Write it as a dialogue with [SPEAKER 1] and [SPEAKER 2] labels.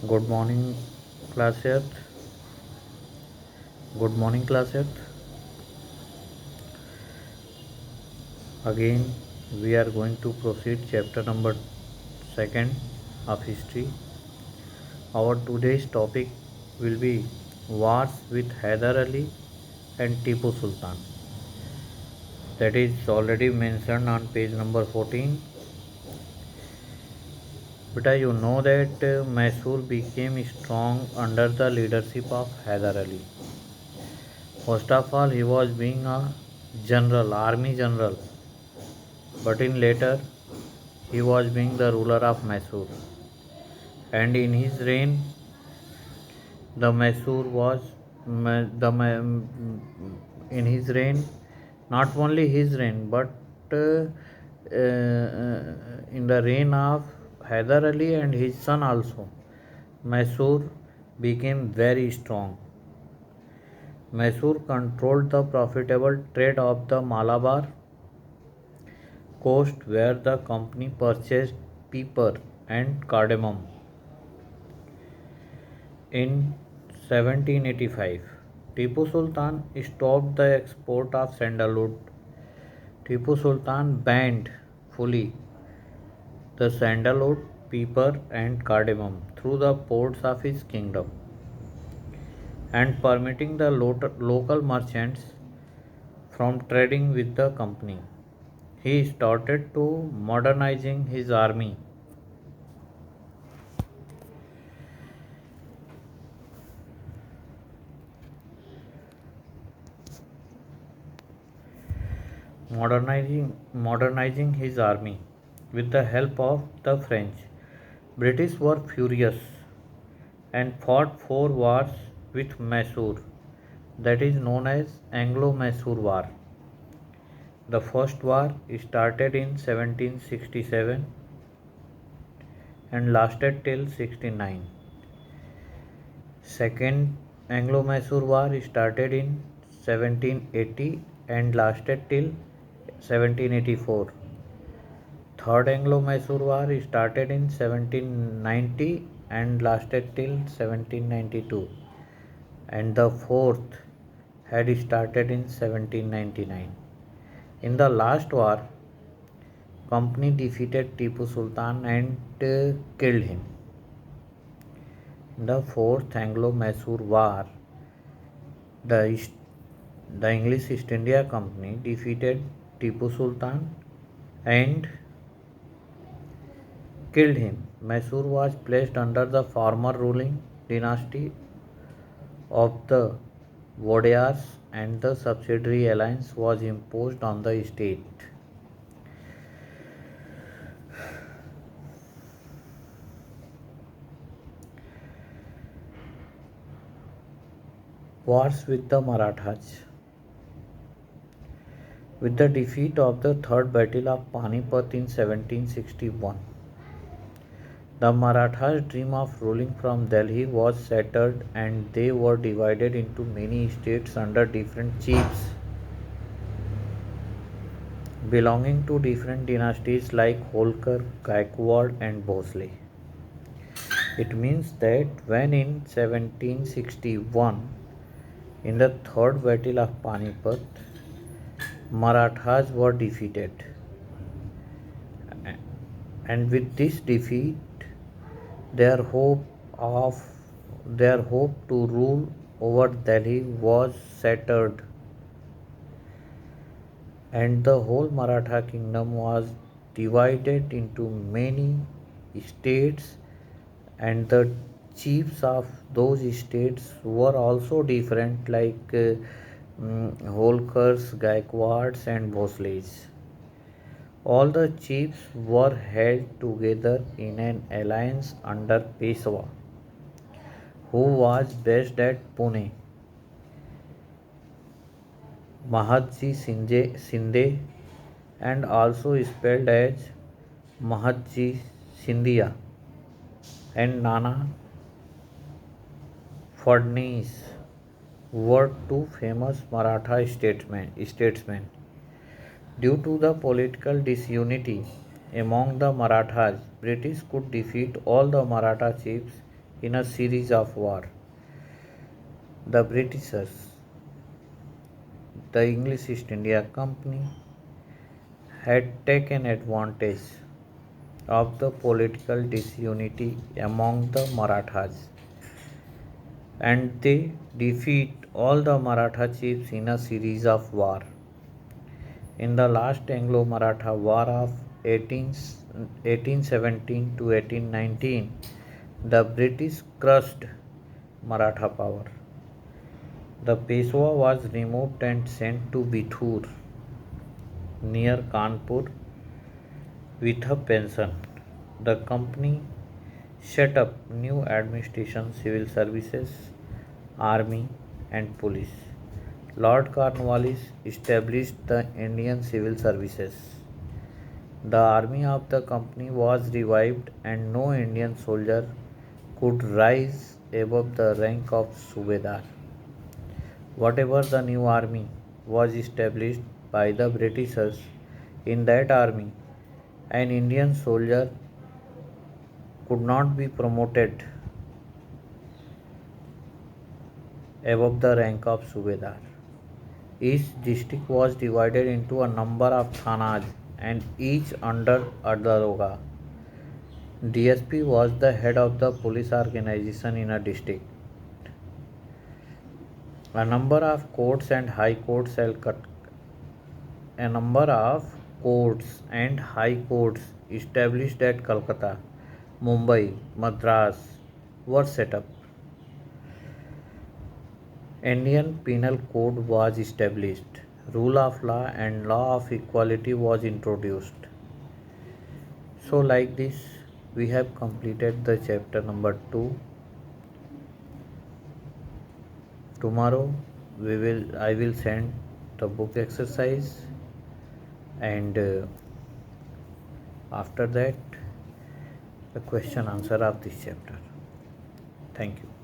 [SPEAKER 1] Good morning, class 8th. Good morning, class 8th. Again, we are going to proceed chapter number 2nd of history. Our today's topic will be wars with Hyder Ali and Tipu Sultan. That is already mentioned on page number 14. But you know that Mysore became strong under the leadership of Hyder Ali. First of all, he was being a general, army general, but in later he was being the ruler of Mysore, and in his reign, the Mysore was in his reign, not only his reign, but in the reign of Hyder Ali and his son also, Mysore became very strong. Mysore controlled the profitable trade of the Malabar coast where the company purchased pepper and cardamom. In 1785, Tipu Sultan stopped the export of sandalwood. Tipu Sultan banned fully the sandalwood, pepper, and cardamom through the ports of his kingdom and permitting the local merchants from trading with the company. He started to modernizing his army. Modernizing his army with the help of the French. British were furious and fought 4 wars with Mysore, that is known as Anglo-Mysore War. The first war started in 1767 and lasted till 69. Second Anglo-Mysore War started in 1780 and lasted till 1784. Third Anglo-Mysore War started in 1790 and lasted till 1792, and the fourth had started in 1799. In the last war, company defeated Tipu Sultan and killed him. In the fourth Anglo-Mysore War, the, the English East India Company defeated Tipu Sultan and killed him. Mysore was placed under the former ruling dynasty of the Wadiyars and the subsidiary alliance was imposed on the state. Wars with the Marathas. With the defeat of the Third Battle of Panipat in 1761, the Marathas' dream of ruling from Delhi was shattered and they were divided into many states under different chiefs belonging to different dynasties like Holkar, Gaikwad, and Bhosle. It means that when in 1761, in the Third Battle of Panipat, Marathas were defeated, and with this defeat, their hope of their hope to rule over Delhi was shattered, and the whole Maratha kingdom was divided into many states, and the chiefs of those states were also different, like Holkars, Gaikwads, and Bhosles. All the chiefs were held together in an alliance under Peshwa, who was based at Pune. Mahatji Shinde, and also spelled as Mahatji Scindia, and Nana Fadnis were two famous Maratha statesmen. Due to the political disunity among the Marathas, British could defeat all the Maratha chiefs in a series of war. The Britishers, the English East India Company, had taken advantage of the political disunity among the Marathas, and they defeat all the Maratha chiefs in a series of war. In the last Anglo-Maratha War of 1817 to 1819, the British crushed Maratha power. The Peshwa was removed and sent to Bithur near Kanpur with a pension. The company set up new administration, civil services, army, and police. Lord Cornwallis established the Indian Civil Services. The army of the company was revived, and no Indian soldier could rise above the rank of Subedar. Whatever the new army was established by the Britishers, in that army, an Indian soldier could not be promoted above the rank of Subedar. Each district was divided into a number of thanas and each under a daroga. DSP was the head of the police organization in a district. A number of courts and high courts a number of courts and high courts established at Calcutta, Mumbai, Madras were set up. Indian Penal Code was established. Rule of law and law of equality was introduced. So like this we have completed the chapter number 2. Tomorrow I will send the book exercise, and after that the question answer of this chapter. Thank you.